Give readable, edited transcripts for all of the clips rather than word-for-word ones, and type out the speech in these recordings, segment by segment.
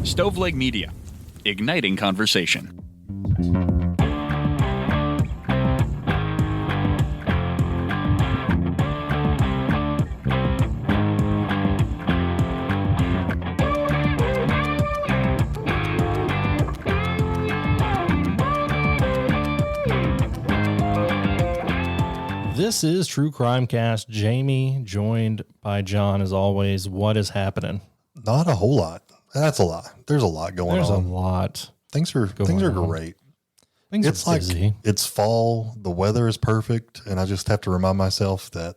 Stoveleg Media, igniting conversation. This is True Crime Cast. Jamie, joined by John, as always. What is happening? Not a whole lot. That's a lot. There's a lot going on. There's a lot. Things are great. Things are busy. Like it's fall. The weather is perfect, and I just have to remind myself that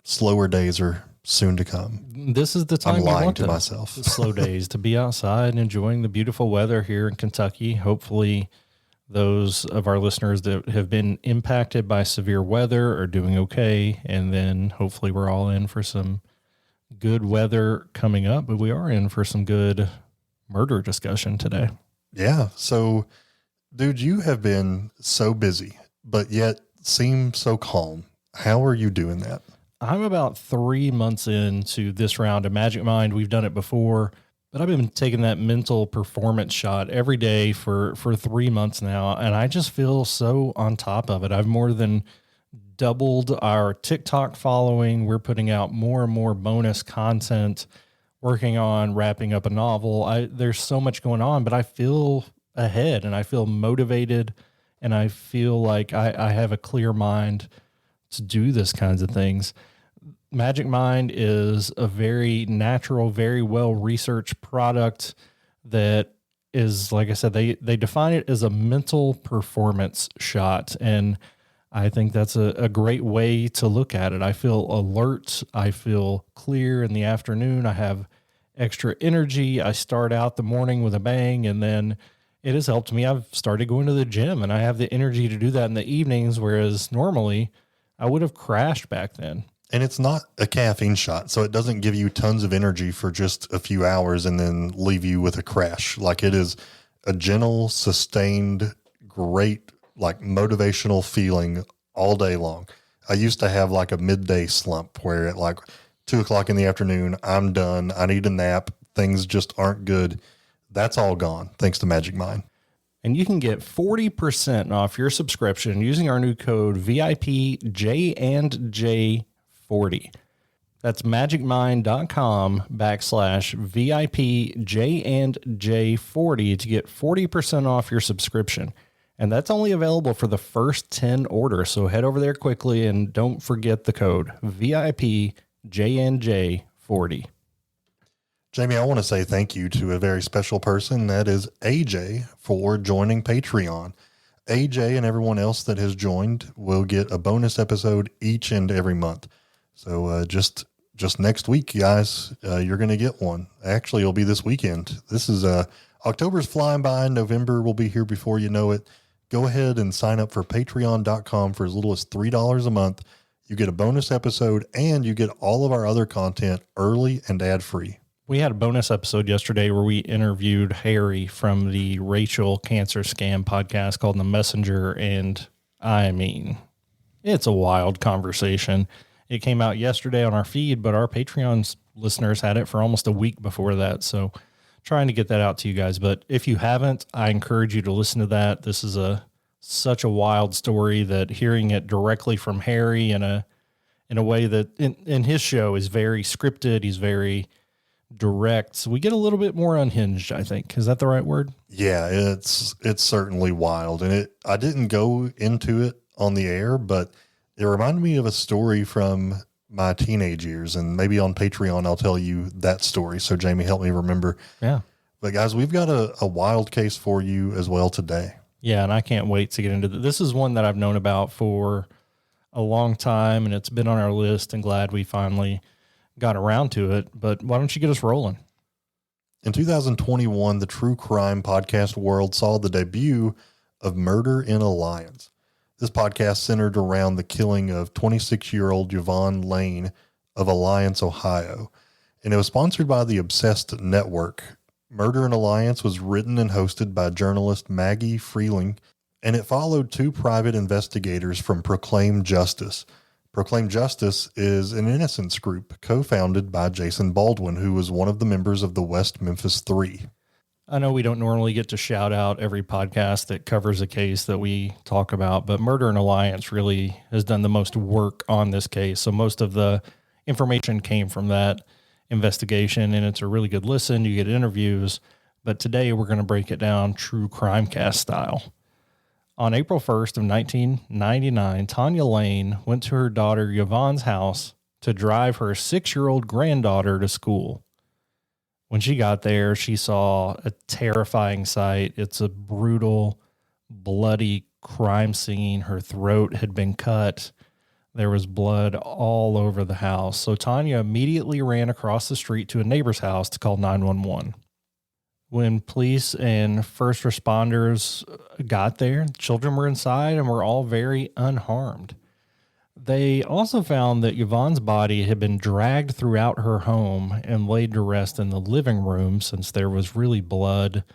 slower days are soon to come. This is the time I'm you lying want to myself. The slow days, to be outside and enjoying the beautiful weather here in Kentucky. Hopefully, those of our listeners that have been impacted by severe weather are doing okay, and then hopefully we're all in for some good weather coming up, but we are in for some good murder discussion today. Yeah. So, dude, you have been so busy, but yet seem so calm. How are you doing that? I'm about 3 months into this round of Magic Mind. We've done it before, but I've been taking that mental performance shot every day for 3 months now, and I just feel so on top of it. I've more than doubled our TikTok following. We're putting out more and more bonus content, working on wrapping up a novel. There's so much going on, but I feel ahead and I feel motivated, and I feel like I have a clear mind to do this kinds of things. Magic Mind is a very natural, very well-researched product that is, like I said, they define it as a mental performance shot, and I think that's a great way to look at it. I feel alert. I feel clear in the afternoon. I have extra energy. I start out the morning with a bang, and then it has helped me. I've started going to the gym, and I have the energy to do that in the evenings, whereas normally I would have crashed back then. And it's not a caffeine shot, so it doesn't give you tons of energy for just a few hours and then leave you with a crash. Like, it is a gentle, sustained, great, like, motivational feeling all day long. I used to have like a midday slump where at like 2:00 in the afternoon, I'm done. I need a nap. Things just aren't good. That's all gone thanks to Magic Mind. And you can get 40% off your subscription using our new code VIPJ&J40. That's magicmind.com/VIPJ&J40 to get 40% off your subscription. And that's only available for the first 10 orders. So head over there quickly and don't forget the code VIPJNJ40. Jamie, I want to say thank you to a very special person. That is AJ for joining Patreon. AJ and everyone else that has joined will get a bonus episode each and every month. So just next week, guys, you're going to get one. Actually, it'll be this weekend. This is October's flying by. November will be here before you know it. Go ahead and sign up for patreon.com for as little as $3 a month. You get a bonus episode and you get all of our other content early and ad-free. We had a bonus episode yesterday where we interviewed Harry from the Rachel Cancer Scam podcast called The Messenger. And I mean, it's a wild conversation. It came out yesterday on our feed, but our Patreon listeners had it for almost a week before that. So trying to get that out to you guys. But if you haven't, I encourage you to listen to that. This is such a wild story that hearing it directly from Harry in a way that in his show is very scripted. He's very direct. So we get a little bit more unhinged, I think. Is that the right word? Yeah, it's certainly wild. And I didn't go into it on the air, but it reminded me of a story from my teenage years, and maybe on Patreon, I'll tell you that story. So Jamie, help me remember. Yeah. But guys, we've got a wild case for you as well today. Yeah. And I can't wait to get into this is one that I've known about for a long time, and it's been on our list, and glad we finally got around to it. But why don't you get us rolling? In 2021, the true crime podcast world saw the debut of Murder in Alliance. This podcast centered around the killing of 26-year-old Yvonne Layne of Alliance, Ohio, and it was sponsored by the Obsessed Network. Murder in Alliance was written and hosted by journalist Maggie Freeling, and it followed two private investigators from Proclaim Justice. Proclaim Justice is an innocence group co-founded by Jason Baldwin, who was one of the members of the West Memphis Three. I know we don't normally get to shout out every podcast that covers a case that we talk about, but Murder and Alliance really has done the most work on this case. So most of the information came from that investigation, and it's a really good listen. You get interviews, but today we're going to break it down true crime cast style. On April 1st of 1999, Tanya Layne went to her daughter Yvonne's house to drive her 6-year-old granddaughter to school. When she got there, she saw a terrifying sight. It's a brutal, bloody crime scene. Her throat had been cut. There was blood all over the house. So Tanya immediately ran across the street to a neighbor's house to call 911. When police and first responders got there, children were inside and were all very unharmed. They also found that Yvonne's body had been dragged throughout her home and laid to rest in the living room, since there was really blood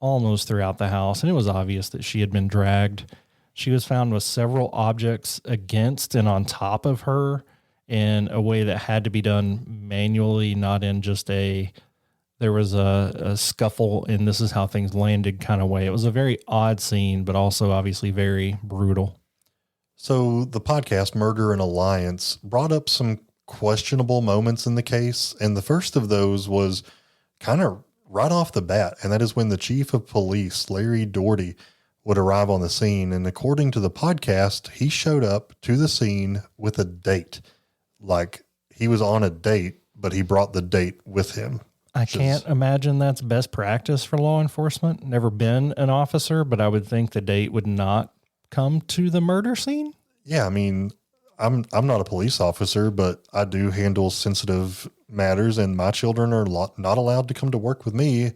almost throughout the house, and it was obvious that she had been dragged. She was found with several objects against and on top of her in a way that had to be done manually, not in just there was a scuffle and this is how things landed kind of way. It was a very odd scene, but also obviously very brutal. So the podcast Murder and Alliance brought up some questionable moments in the case, and the first of those was kind of right off the bat, and that is when the chief of police, Larry Doherty, would arrive on the scene. And according to the podcast, he showed up to the scene with a date. Like, he was on a date, but he brought the date with him. I can't imagine that's best practice for law enforcement. Never been an officer, but I would think the date would not come to the murder scene. Yeah, I mean, I'm not a police officer, but I do handle sensitive matters, and my children are not allowed to come to work with me,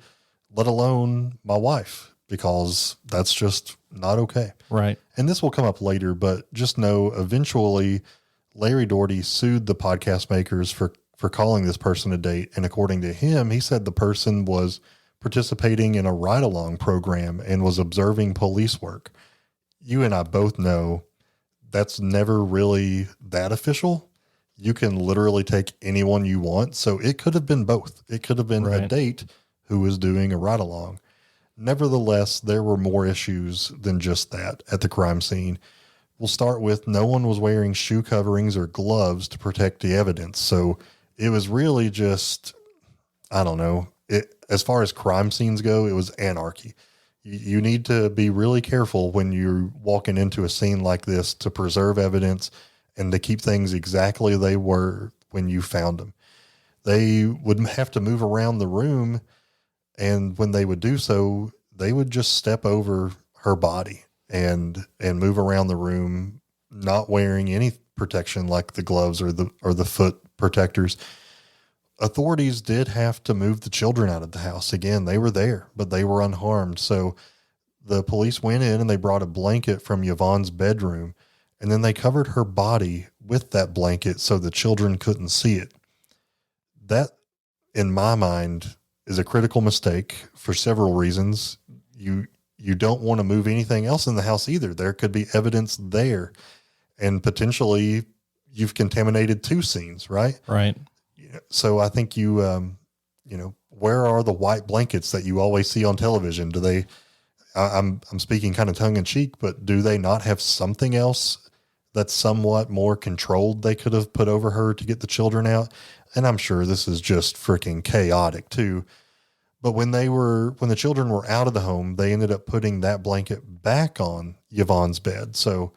let alone my wife, because that's just not okay. Right. And this will come up later, but just know eventually Larry Doherty sued the podcast makers for calling this person a date. And according to him, he said the person was participating in a ride-along program and was observing police work. You and I both know that's never really that official. You can literally take anyone you want. So it could have been both. It could have been a date who was doing a ride along. Nevertheless, there were more issues than just that at the crime scene. We'll start with no one was wearing shoe coverings or gloves to protect the evidence. So it was really just, I don't know. As far as crime scenes go, it was anarchy. You need to be really careful when you're walking into a scene like this to preserve evidence and to keep things exactly they were when you found them. They would have to move around the room, and when they would do so, they would just step over her body and move around the room, not wearing any protection like the gloves or the foot protectors. Authorities did have to move the children out of the house. Again, they were there, but they were unharmed. So the police went in and they brought a blanket from Yvonne's bedroom, and then they covered her body with that blanket so the children couldn't see it. That, in my mind, is a critical mistake for several reasons. You don't want to move anything else in the house either. There could be evidence there, and potentially you've contaminated two scenes, right? Right. So I think where are the white blankets that you always see on television? Do they, I'm speaking kind of tongue in cheek, but do they not have something else that's somewhat more controlled they could have put over her to get the children out? And I'm sure this is just freaking chaotic too. But when the children were out of the home, they ended up putting that blanket back on Yvonne's bed. So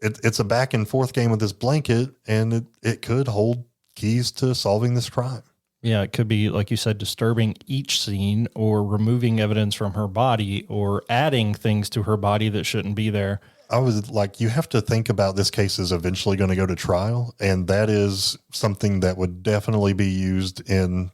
it's a back and forth game with this blanket, and it could hold keys to solving this crime. Yeah, it could be, like you said, disturbing each scene or removing evidence from her body or adding things to her body that shouldn't be there. I was like, you have to think about this case is eventually going to go to trial, and that is something that would definitely be used in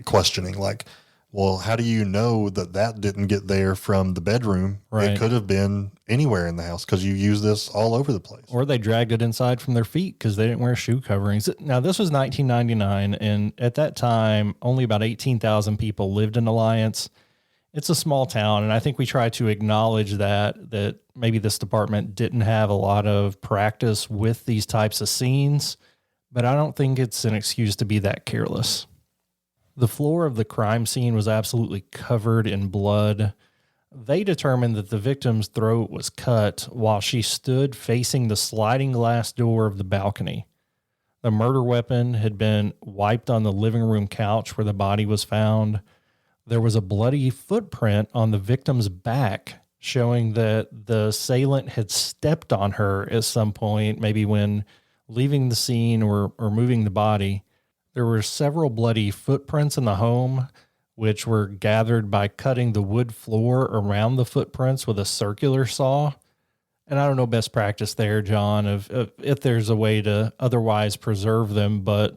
questioning. Like, well, how do you know that didn't get there from the bedroom? Right. It could have been anywhere in the house because you use this all over the place. Or they dragged it inside from their feet because they didn't wear shoe coverings. Now, this was 1999, and at that time, only about 18,000 people lived in Alliance. It's a small town, and I think we try to acknowledge that maybe this department didn't have a lot of practice with these types of scenes, but I don't think it's an excuse to be that careless. The floor of the crime scene was absolutely covered in blood. They determined that the victim's throat was cut while she stood facing the sliding glass door of the balcony. The murder weapon had been wiped on the living room couch where the body was found. There was a bloody footprint on the victim's back, showing that the assailant had stepped on her at some point, maybe when leaving the scene or moving the body. There were several bloody footprints in the home, which were gathered by cutting the wood floor around the footprints with a circular saw. And I don't know best practice there, John, of if there's a way to otherwise preserve them, but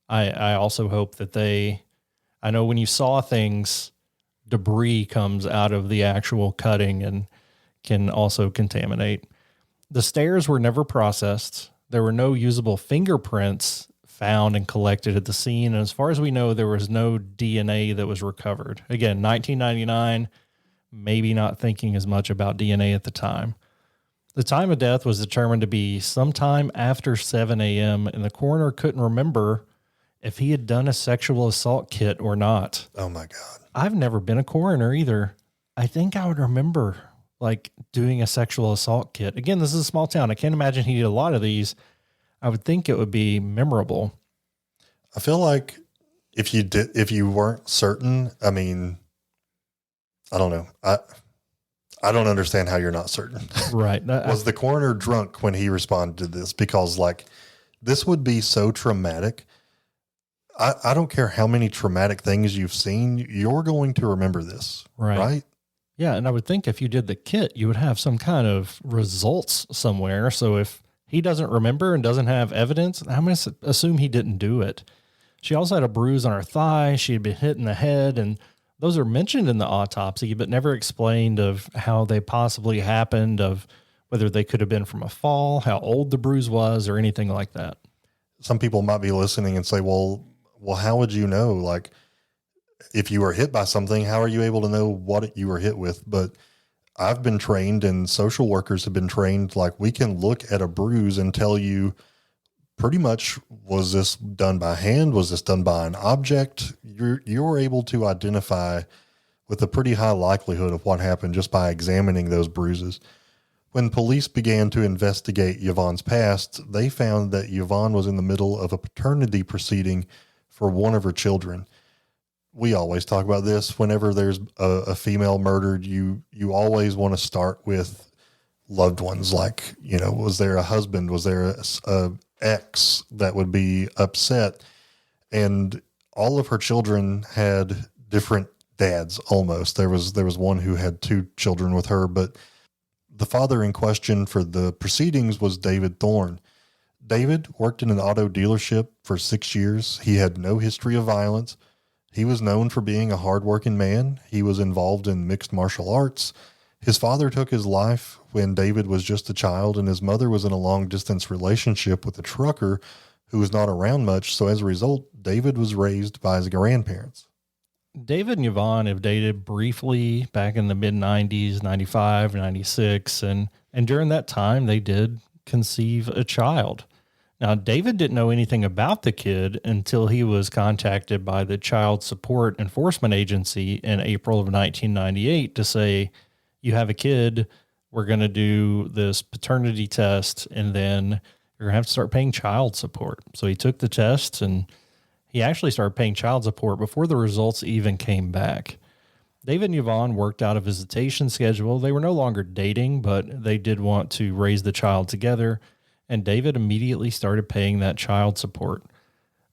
I also hope that I know when you saw things, debris comes out of the actual cutting and can also contaminate. The stairs were never processed. There were no usable fingerprints found and collected at the scene. And as far as we know, there was no DNA that was recovered. Again, 1999, maybe not thinking as much about DNA at the time. The time of death was determined to be sometime after 7 a.m., and the coroner couldn't remember if he had done a sexual assault kit or not. Oh, my God. I've never been a coroner either. I think I would remember, doing a sexual assault kit. Again, this is a small town. I can't imagine he did a lot of these. I would think it would be memorable. I feel like if you weren't certain, I mean, I don't know. I don't understand how you're not certain. Right. Was the coroner drunk when he responded to this? Because this would be so traumatic. I don't care how many traumatic things you've seen. You're going to remember this. Right? Yeah. And I would think if you did the kit, you would have some kind of results somewhere. So if he doesn't remember and doesn't have evidence, I'm going to assume he didn't do it. She also had a bruise on her thigh. She had been hit in the head, and those are mentioned in the autopsy, but never explained of how they possibly happened, of whether they could have been from a fall, how old the bruise was, or anything like that. Some people might be listening and say, well, how would you know? If you were hit by something, how are you able to know what you were hit with? But I've been trained, and social workers have been trained, we can look at a bruise and tell you pretty much, was this done by hand? Was this done by an object? You're able to identify with a pretty high likelihood of what happened just by examining those bruises. When police began to investigate Yvonne's past, they found that Yvonne was in the middle of a paternity proceeding for one of her children. We always talk about this. Whenever there's a female murdered, you always want to start with loved ones. Was there a husband? Was there a ex that would be upset? And all of her children had different dads almost. There was one who had two children with her, but the father in question for the proceedings was David Thorne. David worked in an auto dealership for 6 years. He had no history of violence. He was known for being a hardworking man. He was involved in mixed martial arts. His father took his life when David was just a child, and his mother was in a long-distance relationship with a trucker who was not around much. So as a result, David was raised by his grandparents. David and Yvonne have dated briefly back in the mid-90s, 95, 96, and during that time, they did conceive a child. Now, David didn't know anything about the kid until he was contacted by the Child Support Enforcement Agency in April of 1998 to say, you have a kid, we're going to do this paternity test, and then you're going to have to start paying child support. So he took the test, and he actually started paying child support before the results even came back. David and Yvonne worked out a visitation schedule. They were no longer dating, but they did want to raise the child together, and David immediately started paying that child support.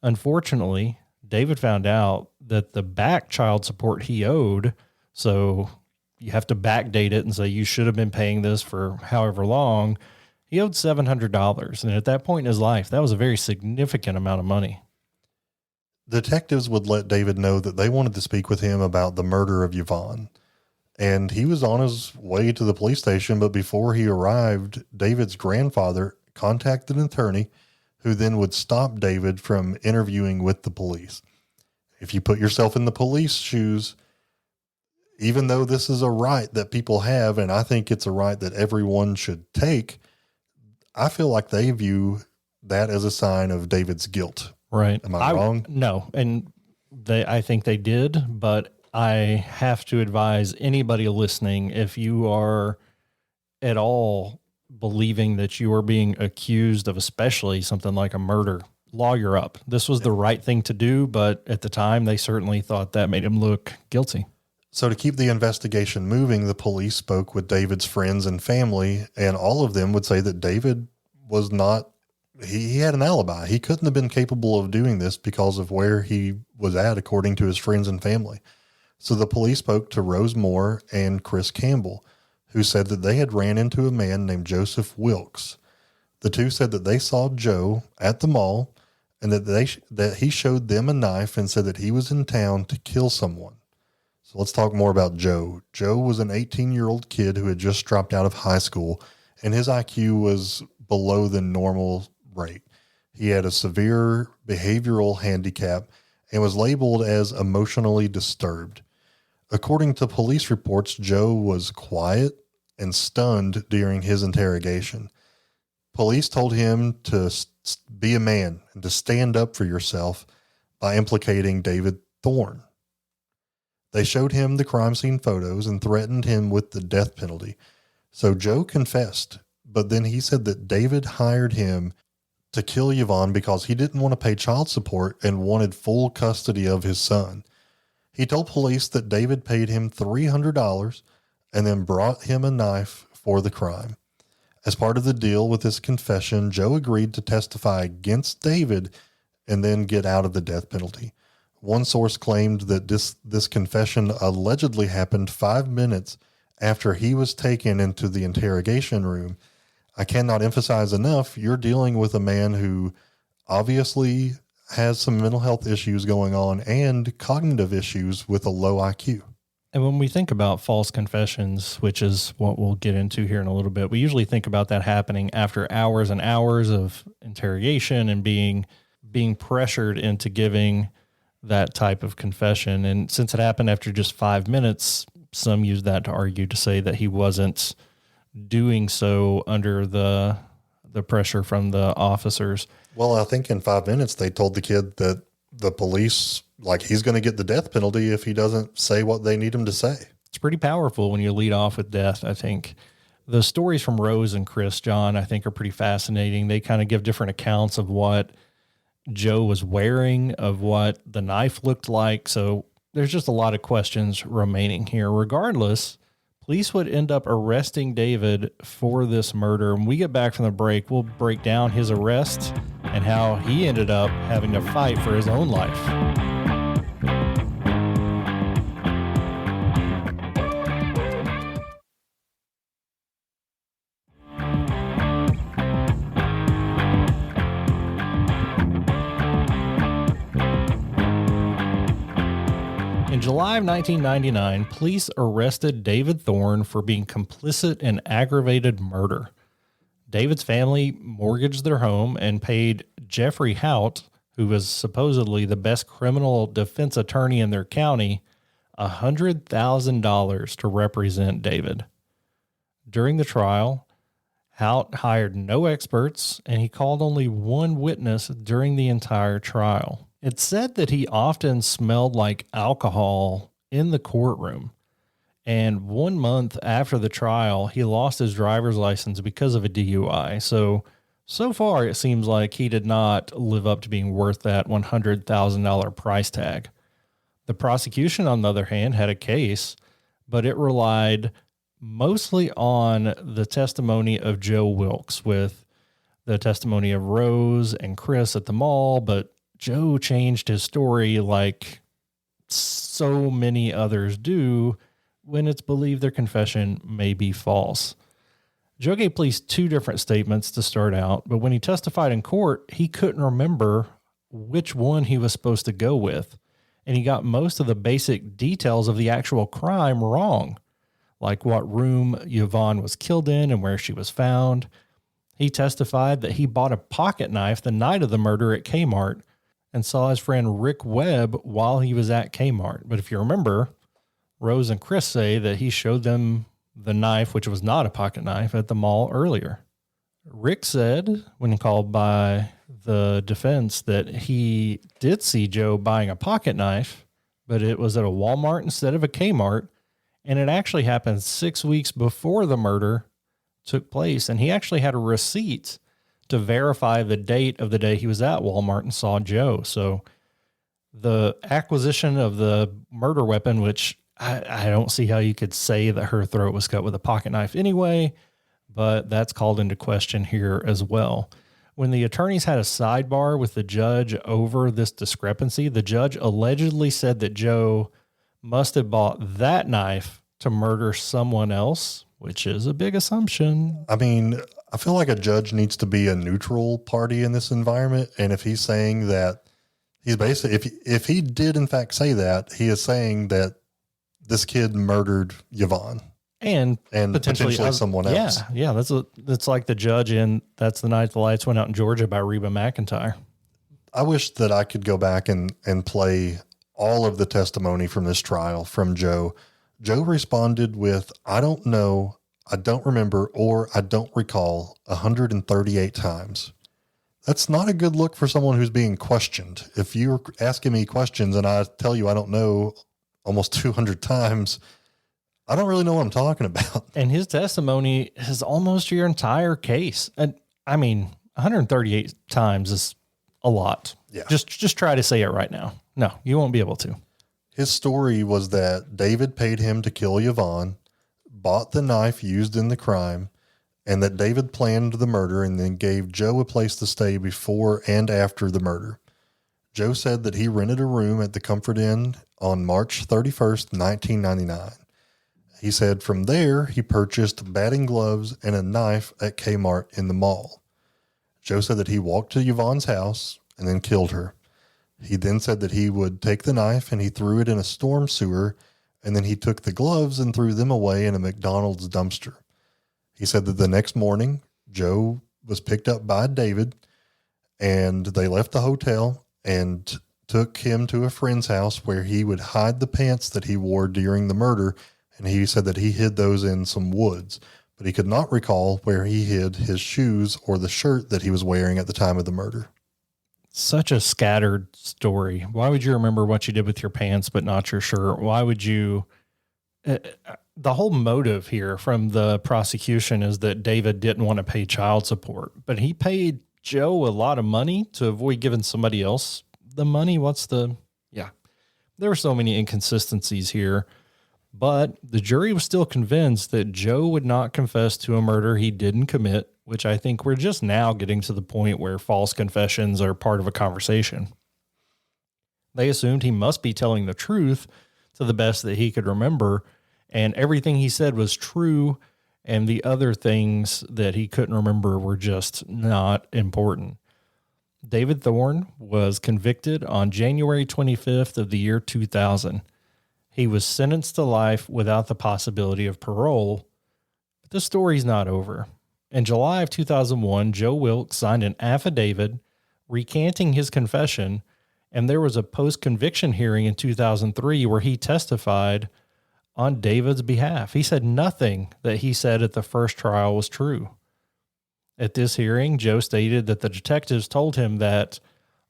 Unfortunately, David found out that the back child support he owed, so you have to backdate it and say you should have been paying this for however long, he owed $700. And at that point in his life, that was a very significant amount of money. Detectives would let David know that they wanted to speak with him about the murder of Yvonne. And he was on his way to the police station, but before he arrived, David's grandfather contacted an attorney who then would stop David from interviewing with the police. If you put yourself in the police shoes, even though this is a right that people have, and I think it's a right that everyone should take, I feel like they view that as a sign of David's guilt. Right. Am I wrong? No. And I think they did, but I have to advise anybody listening, if you are at all believing that you are being accused of especially something like a murder, lawyer up. This was the right thing to do, but at the time they certainly thought that made him look guilty. So to keep the investigation moving, the police spoke with David's friends and family, and all of them would say that David was not, he had an alibi. He couldn't have been capable of doing this because of where he was at, according to his friends and family. So the police spoke to Rose Moore and Chris Campbell, who said that they had ran into a man named Joseph Wilkes. The two said that they saw Joe at the mall and that he showed them a knife and said that he was in town to kill someone. So let's talk more about Joe. Joe was an 18-year-old kid who had just dropped out of high school, and his IQ was below the normal rate. He had a severe behavioral handicap and was labeled as emotionally disturbed. According to police reports, Joe was quiet and stunned during his interrogation. Police told him to be a man and to stand up for yourself by implicating David Thorne. They showed him the crime scene photos and threatened him with the death penalty. So Joe confessed, but then he said that David hired him to kill Yvonne because he didn't want to pay child support and wanted full custody of his son. He told police that David paid him $300 and then brought him a knife for the crime. As part of the deal with his confession, Joe agreed to testify against David and then get out of the death penalty. One source claimed that this confession allegedly happened 5 minutes after he was taken into the interrogation room. I cannot emphasize enough, you're dealing with a man who obviously has some mental health issues going on and cognitive issues with a low IQ. And when we think about false confessions, which is what we'll get into here in a little bit, we usually think about that happening after hours and hours of interrogation and being pressured into giving that type of confession. And since it happened after just 5 minutes, some use that to argue to say that he wasn't doing so under the pressure from the officers. Well, I think in 5 minutes, they told the kid that the police, like, he's going to get the death penalty if he doesn't say what they need him to say. It's pretty powerful when you lead off with death, I think. The stories from Rose and Chris, John, I think are pretty fascinating. They kind of give different accounts of what Joe was wearing, of what the knife looked like. So there's just a lot of questions remaining here. Regardless, police would end up arresting David for this murder. When we get back from the break, we'll break down his arrest and how he ended up having to fight for his own life. In July of 1999, police arrested David Thorne for being complicit in aggravated murder. David's family mortgaged their home and paid Jeffrey Hout, who was supposedly the best criminal defense attorney in their county, $100,000 to represent David. During the trial, Hout hired no experts, and he called only one witness during the entire trial. It's said that he often smelled like alcohol in the courtroom. And 1 month after the trial, he lost his driver's license because of a DUI. So far, it seems like he did not live up to being worth that $100,000 price tag. The prosecution, on the other hand, had a case, but it relied mostly on the testimony of Joe Wilkes, with the testimony of Rose and Chris at the mall, but Joe changed his story like so many others do when it's believed their confession may be false. Joe gave police 2 different statements to start out, but when he testified in court, he couldn't remember which one he was supposed to go with, and he got most of the basic details of the actual crime wrong, like what room Yvonne was killed in and where she was found. He testified that he bought a pocket knife the night of the murder at Kmart and saw his friend Rick Webb while he was at Kmart. But if you remember, Rose and Chris say that he showed them the knife, which was not a pocket knife, at the mall earlier. Rick said, when called by the defense that he did see Joe buying a pocket knife, but it was at a Walmart instead of a Kmart. And it actually happened 6 weeks before the murder took place. And he actually had a receipt to verify the date of the day he was at Walmart and saw Joe. So the acquisition of the murder weapon, which I don't see how you could say that her throat was cut with a pocket knife anyway, but that's called into question here as well. When the attorneys had a sidebar with the judge over this discrepancy, the judge allegedly said that Joe must have bought that knife to murder someone else, which is a big assumption. I mean, I feel like a judge needs to be a neutral party in this environment. And if he's saying that, he's basically, if he did in fact say that, he is saying that this kid murdered Yvonne. And potentially someone else. Yeah. That's like the judge in That's the Night the Lights Went Out in Georgia by Reba McEntire. I wish that I could go back and play all of the testimony from this trial from Joe. Joe responded with, I don't know, I don't remember, or I don't recall 138 times. That's not a good look for someone who's being questioned. If you're asking me questions and I tell you I don't know almost 200 times, I don't really know what I'm talking about. And his testimony is almost your entire case. And I mean, 138 times is a lot. Yeah. Just try to say it right now. No, you won't be able to. His story was that David paid him to kill Yvonne, bought the knife used in the crime, and that David planned the murder and then gave Joe a place to stay before and after the murder. Joe said that he rented a room at the Comfort Inn on March 31st, 1999. He said from there, he purchased batting gloves and a knife at Kmart in the mall. Joe said that he walked to Yvonne's house and then killed her. He then said that he would take the knife and he threw it in a storm sewer, and then he took the gloves and threw them away in a McDonald's dumpster. He said that the next morning, Joe was picked up by David, and they left the hotel and took him to a friend's house where he would hide the pants that he wore during the murder. And he said that he hid those in some woods, but he could not recall where he hid his shoes or the shirt that he was wearing at the time of the murder. Such a scattered story. Why would you remember what you did with your pants, but not your shirt? Why would you? The whole motive here from the prosecution is that David didn't want to pay child support, but he paid Joe a lot of money to avoid giving somebody else the money. There were so many inconsistencies here. But the jury was still convinced that Joe would not confess to a murder he didn't commit, which I think we're just now getting to the point where false confessions are part of a conversation. They assumed he must be telling the truth to the best that he could remember, and everything he said was true, and the other things that he couldn't remember were just not important. David Thorne was convicted on January 25th of the year 2000. He was sentenced to life without the possibility of parole, but the story's not over. In July of 2001, Joe Wilkes signed an affidavit recanting his confession, and there was a post-conviction hearing in 2003 where he testified on David's behalf. He said nothing that he said at the first trial was true. At this hearing, Joe stated that the detectives told him that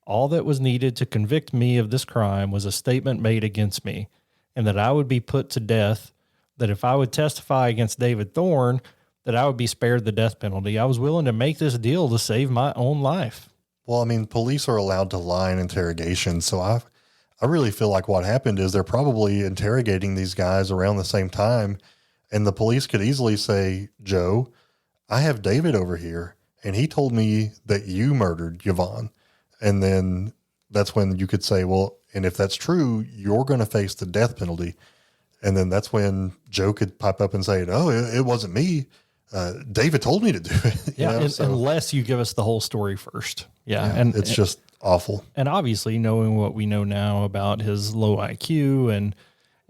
all that was needed to convict me of this crime was a statement made against me, and that I would be put to death, that if I would testify against David Thorne, that I would be spared the death penalty. I was willing to make this deal to save my own life. Well, I mean, police are allowed to lie in interrogation, so I really feel like what happened is they're probably interrogating these guys around the same time, and the police could easily say, Joe, I have David over here, and he told me that you murdered Yvonne. And then that's when you could say, well, and if that's true, you're going to face the death penalty. And then that's when Joe could pop up and say, oh, it wasn't me. David told me to do it. Unless you give us the whole story first. And it's just awful. And obviously, knowing what we know now about his low IQ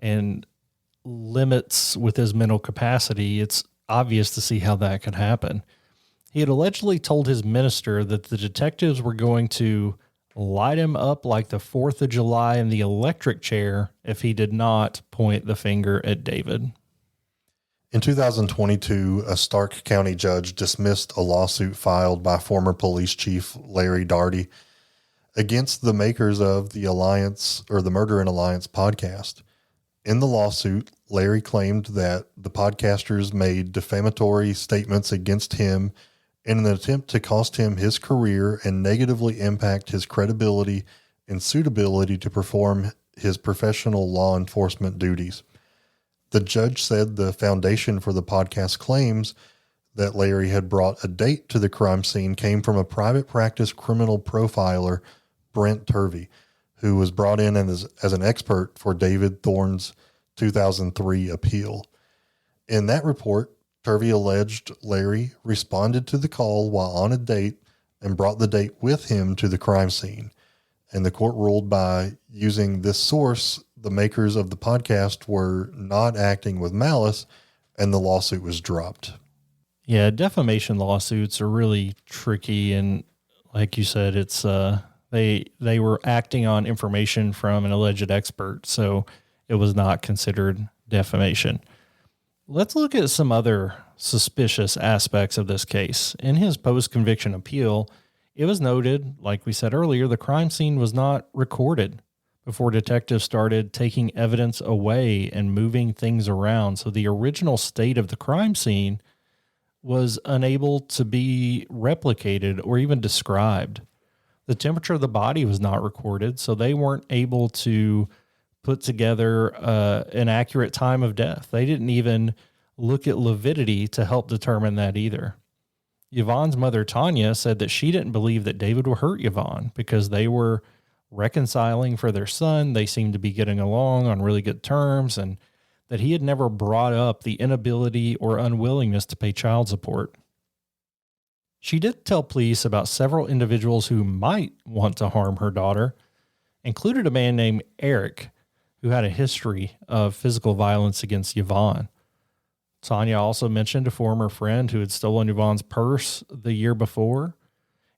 and limits with his mental capacity, it's obvious to see how that could happen. He had allegedly told his minister that the detectives were going to light him up like the 4th of July in the electric chair if he did not point the finger at David. In 2022, a Stark County judge dismissed a lawsuit filed by former police chief Larry Darty against the makers of the Alliance or the Murder and Alliance podcast. In the lawsuit, Larry claimed that the podcasters made defamatory statements against him in an attempt to cost him his career and negatively impact his credibility and suitability to perform his professional law enforcement duties. The judge said the foundation for the podcast claims that Larry had brought a date to the crime scene came from a private practice criminal profiler, Brent Turvey, who was brought in as an expert for David Thorne's 2003 appeal. In that report, Turvey alleged Larry responded to the call while on a date and brought the date with him to the crime scene. And the court ruled by using this source, the makers of the podcast were not acting with malice, and the lawsuit was dropped. Yeah, defamation lawsuits are really tricky, and like you said, it's they were acting on information from an alleged expert, so it was not considered defamation. Let's look at some other suspicious aspects of this case. In his post-conviction appeal, it was noted, like we said earlier, the crime scene was not recorded before detectives started taking evidence away and moving things around. So the original state of the crime scene was unable to be replicated or even described. The temperature of the body was not recorded, so they weren't able to put together an accurate time of death. They didn't even look at lividity to help determine that either. Yvonne's mother, Tanya, said that she didn't believe that David would hurt Yvonne because they were reconciling for their son. They seemed to be getting along on really good terms, and that he had never brought up the inability or unwillingness to pay child support. She did tell police about several individuals who might want to harm her daughter, included a man named Eric, who had a history of physical violence against Yvonne. Tanya also mentioned a former friend who had stolen Yvonne's purse the year before,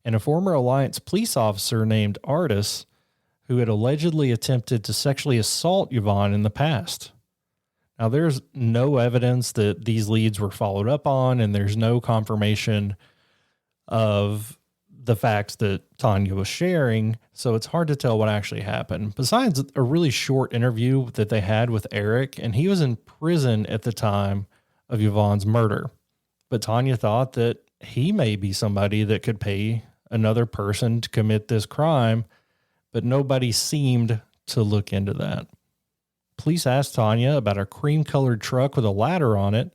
and a former Alliance police officer named Artis, who had allegedly attempted to sexually assault Yvonne in the past. Now, there's no evidence that these leads were followed up on, and there's no confirmation of the facts that Tanya was sharing, so it's hard to tell what actually happened. Besides a really short interview that they had with Eric, and he was in prison at the time of Yvonne's murder. But Tanya thought that he may be somebody that could pay another person to commit this crime, but nobody seemed to look into that. Police asked Tanya about a cream-colored truck with a ladder on it,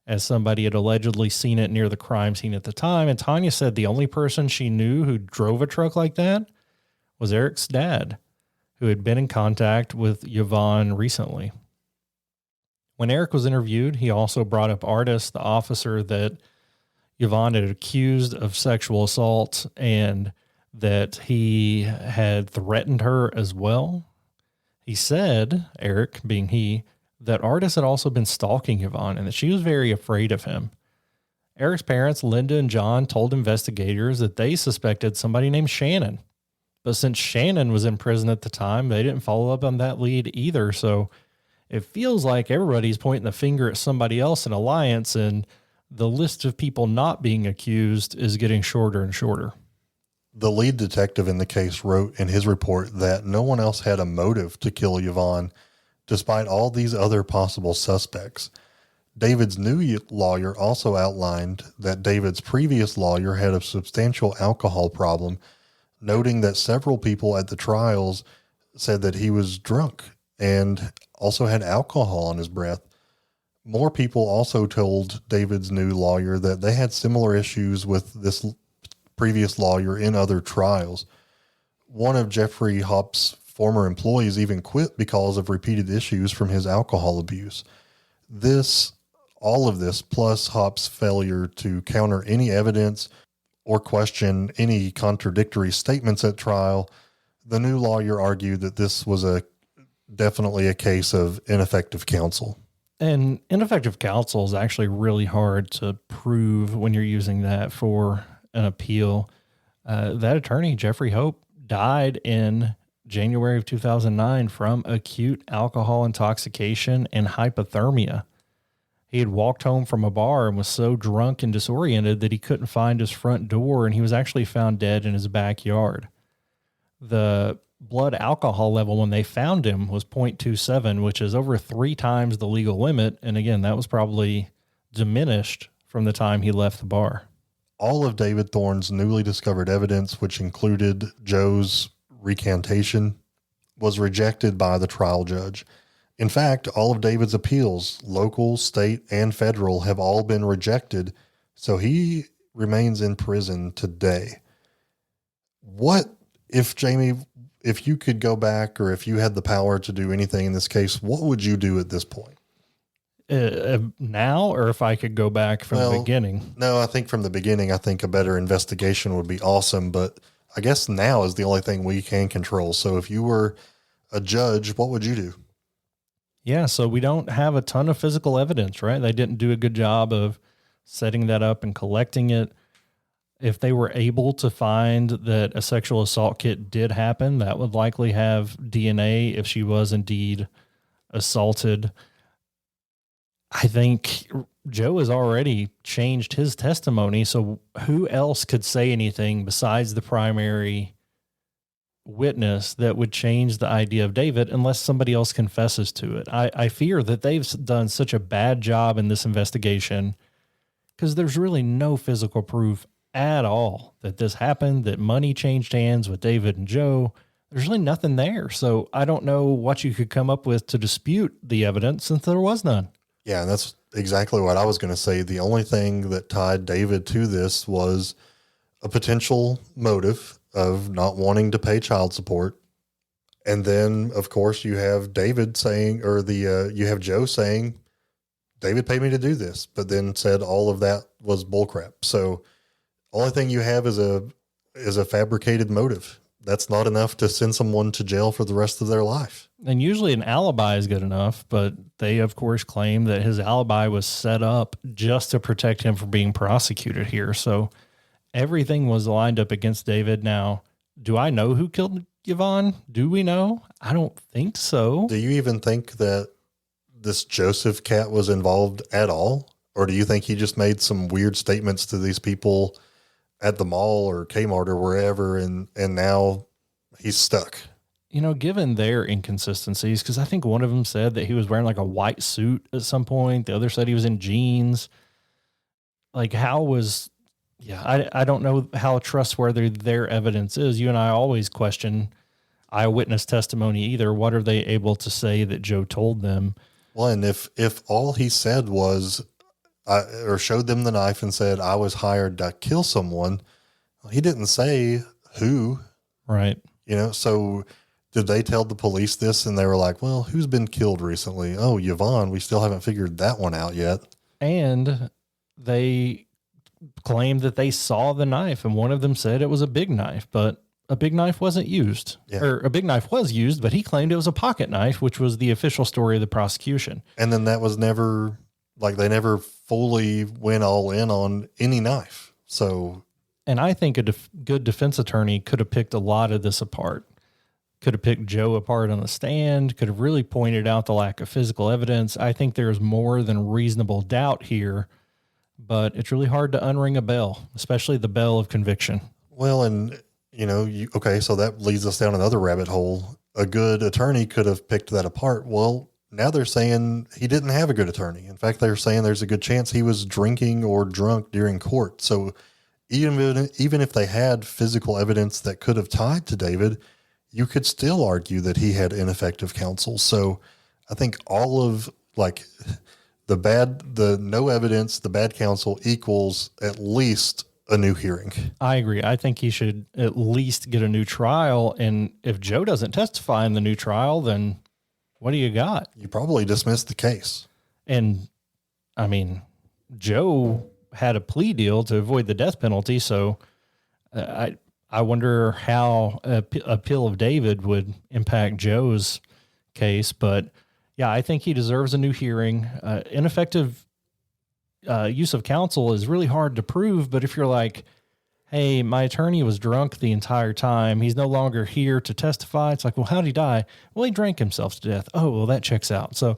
as somebody had allegedly seen it near the crime scene at the time, and Tanya said the only person she knew who drove a truck like that was Eric's dad, who had been in contact with Yvonne recently. When Eric was interviewed, he also brought up Artis, the officer that Yvonne had accused of sexual assault, and that he had threatened her as well. He said, Eric being he, that Artis had also been stalking Yvonne and that she was very afraid of him. Eric's parents, Linda and John, told investigators that they suspected somebody named Shannon. But since Shannon was in prison at the time, they didn't follow up on that lead either. So it feels like everybody's pointing the finger at somebody else in Alliance, and the list of people not being accused is getting shorter and shorter. The lead detective in the case wrote in his report that no one else had a motive to kill Yvonne, despite all these other possible suspects. David's new lawyer also outlined that David's previous lawyer had a substantial alcohol problem, noting that several people at the trials said that he was drunk and also had alcohol on his breath. More people also told David's new lawyer that they had similar issues with this previous lawyer in other trials. One of Jeffrey Hopp's former employees even quit because of repeated issues from his alcohol abuse. All of this, plus Hopp's failure to counter any evidence or question any contradictory statements at trial, the new lawyer argued that this was definitely a case of ineffective counsel. And ineffective counsel is actually really hard to prove when you're using that for an appeal. That attorney, Jeffrey Hope, died in January of 2009 from acute alcohol intoxication and hypothermia. He had walked home from a bar and was so drunk and disoriented that he couldn't find his front door, and he was actually found dead in his backyard. The blood alcohol level when they found him was 0.27, which is over 3 times the legal limit. And again, that was probably diminished from the time he left the bar. All of David Thorne's newly discovered evidence, which included Joe's recantation, was rejected by the trial judge. In fact, all of David's appeals, local, state, and federal, have all been rejected, so he remains in prison today. What if, Jamie, if you could go back, or if you had the power to do anything in this case, what would you do at this point? Now, or if I could go back from the beginning? No, I think from the beginning, I think a better investigation would be awesome, but I guess now is the only thing we can control. So if you were a judge, what would you do? Yeah, so we don't have a ton of physical evidence, right? They didn't do a good job of setting that up and collecting it. If they were able to find that a sexual assault kit did happen, that would likely have DNA if she was indeed assaulted. I think Joe has already changed his testimony, so who else could say anything besides the primary witness that would change the idea of David unless somebody else confesses to it? I fear that they've done such a bad job in this investigation because there's really no physical proof at all that this happened, that money changed hands with David and Joe. There's really nothing there. So I don't know what you could come up with to dispute the evidence since there was none. Yeah, that's exactly what I was going to say. The only thing that tied David to this was a potential motive of not wanting to pay child support. And then, of course, you have David saying, or you have Joe saying, David paid me to do this, but then said all of that was bullcrap. So only thing you have is a fabricated motive. That's not enough to send someone to jail for the rest of their life. And usually an alibi is good enough, but they, of course, claim that his alibi was set up just to protect him from being prosecuted here. So everything was lined up against David. Now, do I know who killed Yvonne? Do we know? I don't think so. Do you even think that this Joseph cat was involved at all? Or do you think he just made some weird statements to these people at the mall or Kmart or wherever, and now he's stuck? You know, given their inconsistencies, because I think one of them said that he was wearing like a white suit at some point. The other said he was in jeans. Like, I don't know how trustworthy their evidence is. You and I always question eyewitness testimony either. What are they able to say that Joe told them? Well, and if all he said was, or showed them the knife and said, I was hired to kill someone, he didn't say who. Right. You know, so did they tell the police this and they were like, well, who's been killed recently? Oh, Yvonne, we still haven't figured that one out yet. And they claimed that they saw the knife, and one of them said it was a big knife, but a big knife wasn't used. Yeah. Or a big knife was used, but he claimed it was a pocket knife, which was the official story of the prosecution. And then that was never, like, they never fully went all in on any knife. So, and I think a good defense attorney could have picked a lot of this apart. Could have picked Joe apart on the stand, could have really pointed out the lack of physical evidence. I think there's more than reasonable doubt here, but it's really hard to unring a bell, especially the bell of conviction. Well, and you know, so that leads us down another rabbit hole. A good attorney could have picked that apart. Well, now they're saying he didn't have a good attorney. In fact, they're saying there's a good chance he was drinking or drunk during court. So even if they had physical evidence that could have tied to David, you could still argue that he had ineffective counsel. So I think all of the no evidence, the bad counsel equals at least a new hearing. I agree. I think he should at least get a new trial. And if Joe doesn't testify in the new trial, then what do you got? You probably dismiss the case. And I mean, Joe had a plea deal to avoid the death penalty. So I wonder how a appeal of David would impact Joe's case. But yeah, I think he deserves a new hearing. Ineffective use of counsel is really hard to prove. But if you're like, hey, my attorney was drunk the entire time, he's no longer here to testify. It's like, well, how'd he die? Well, he drank himself to death. Oh, well, that checks out. So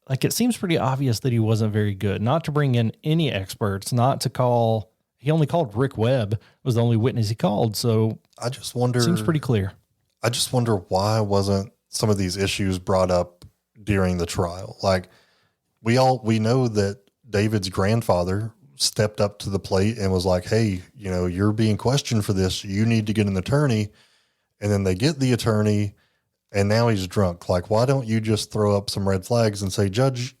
like, it seems pretty obvious that he wasn't very good. Not to bring in any experts, not to call. He only called Rick Webb, was the only witness he called. So I just wonder. Seems pretty clear. I just wonder why wasn't some of these issues brought up during the trial? Like, we know that David's grandfather stepped up to the plate and was like, hey, you're being questioned for this. You need to get an attorney. And then they get the attorney and now he's drunk. Like, why don't you just throw up some red flags and say, Judge,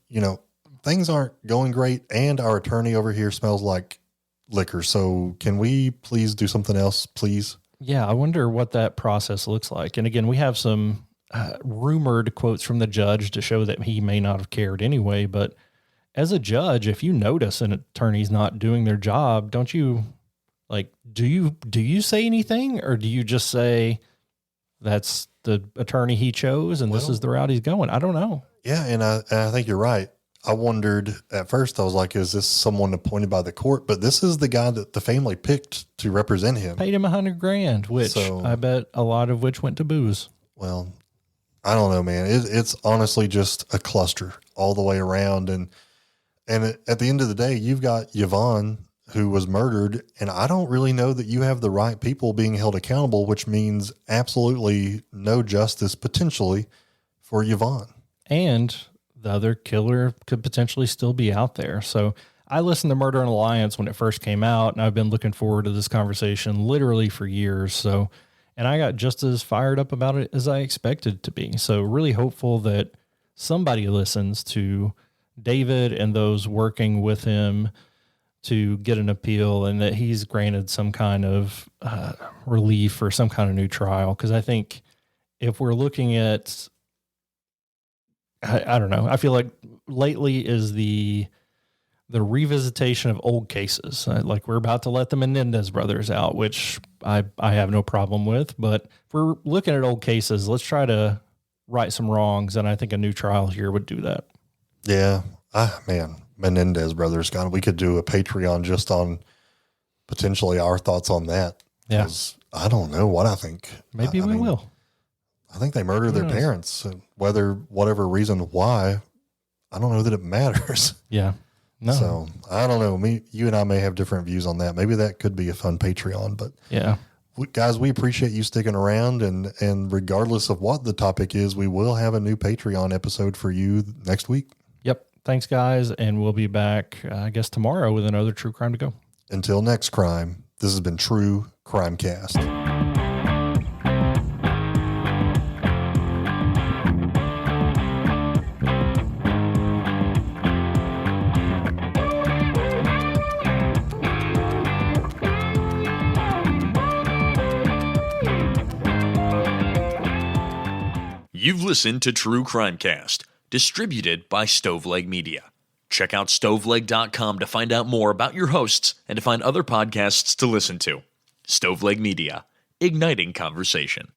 things aren't going great. And our attorney over here smells like liquor. So can we please do something else, please? Yeah. I wonder what that process looks like. And again, we have some rumored quotes from the judge to show that he may not have cared anyway. But as a judge, if you notice an attorney's not doing their job, don't you do you say anything, or do you just say that's the attorney he chose and this is the route he's going? I don't know. Yeah. And I think you're right. I wondered at first, I was like, is this someone appointed by the court? But this is the guy that the family picked to represent him. Paid him $100,000, which I bet a lot of which went to booze. Well, I don't know, man. It's honestly just a cluster all the way around. And at the end of the day, you've got Yvonne, who was murdered, and I don't really know that you have the right people being held accountable, which means absolutely no justice potentially for Yvonne. And the other killer could potentially still be out there. So I listened to Murder and Alliance when it first came out, and I've been looking forward to this conversation literally for years. So, and I got just as fired up about it as I expected to be. So really hopeful that somebody listens to David and those working with him to get an appeal, and that he's granted some kind of relief or some kind of new trial. Because I think if we're looking at, I don't know, I feel like lately is the revisitation of old cases. Like, we're about to let the Menendez brothers out, which I have no problem with. But if we're looking at old cases, let's try to right some wrongs. And I think a new trial here would do that. Yeah. Man, Menendez brothers, God, we could do a Patreon just on potentially our thoughts on that. Yeah. I don't know what I think. Maybe we will. I think they murdered their parents. Whatever reason why, I don't know that it matters. Yeah. No. So I don't know. You and I may have different views on that. Maybe that could be a fun Patreon, but yeah, guys, we appreciate you sticking around, and regardless of what the topic is, we will have a new Patreon episode for you next week. Yep. Thanks, guys. And we'll be back, I guess, tomorrow with another true crime to go. Until next crime, this has been True Crime Cast. You've listened to True Crime Cast, distributed by Stoveleg Media. Check out stoveleg.com to find out more about your hosts and to find other podcasts to listen to. Stoveleg Media, igniting conversation.